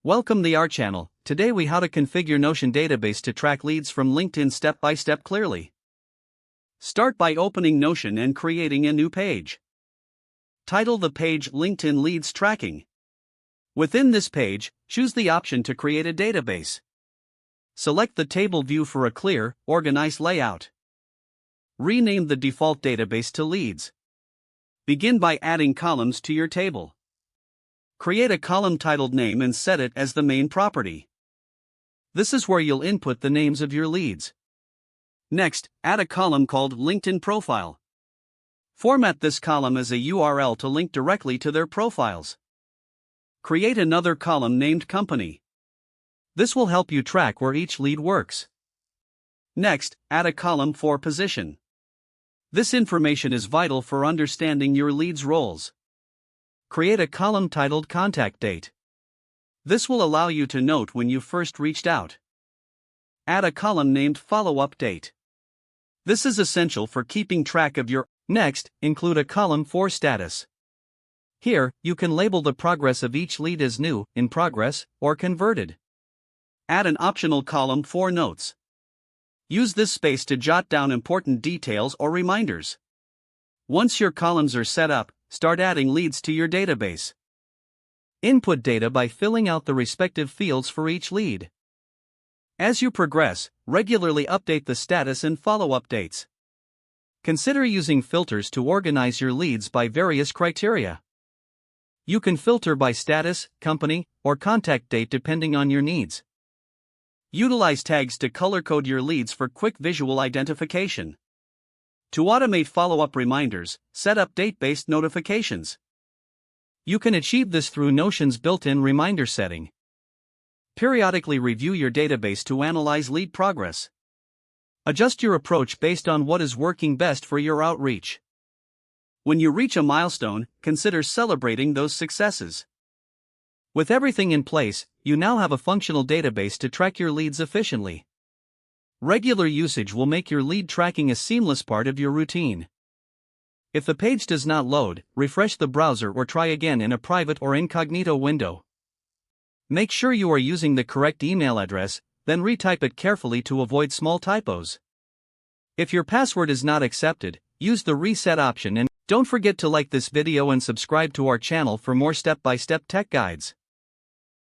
Welcome to our channel. Today we how to configure Notion database to track leads from LinkedIn step by step clearly. Start by opening Notion and creating a new page. Title the page LinkedIn Leads Tracking. Within this page, choose the option to create a database. Select the table view for a clear, organized layout. Rename the default database to Leads. Begin by adding columns to your table. Create a column titled Name and set it as the main property. This is where you'll input the names of your leads. Next, add a column called LinkedIn Profile. Format this column as a URL to link directly to their profiles. Create another column named Company. This will help you track where each lead works. Next, add a column for Position. This information is vital for understanding your leads' roles. Create a column titled Contact Date. This will allow you to note when you first reached out. Add a column named Follow-up Date. This is essential for keeping track of your. Next, include a column for Status. Here, you can label the progress of each lead as new, in progress, or converted. Add an optional column for Notes. Use this space to jot down important details or reminders. Once your columns are set up, start adding leads to your database. Input data by filling out the respective fields for each lead. As you progress, regularly update the status and follow-up dates. Consider using filters to organize your leads by various criteria. You can filter by status, company, or contact date depending on your needs. Utilize tags to color-code your leads for quick visual identification. To automate follow-up reminders, set up date-based notifications. You can achieve this through Notion's built-in reminder setting. Periodically review your database to analyze lead progress. Adjust your approach based on what is working best for your outreach. When you reach a milestone, consider celebrating those successes. With everything in place, you now have a functional database to track your leads efficiently. Regular usage will make your lead tracking a seamless part of your routine. If the page does not load, refresh the browser or try again in a private or incognito window. Make sure you are using the correct email address, then retype it carefully to avoid small typos. If your password is not accepted, use the reset option and don't forget to like this video and subscribe to our channel for more step-by-step tech guides.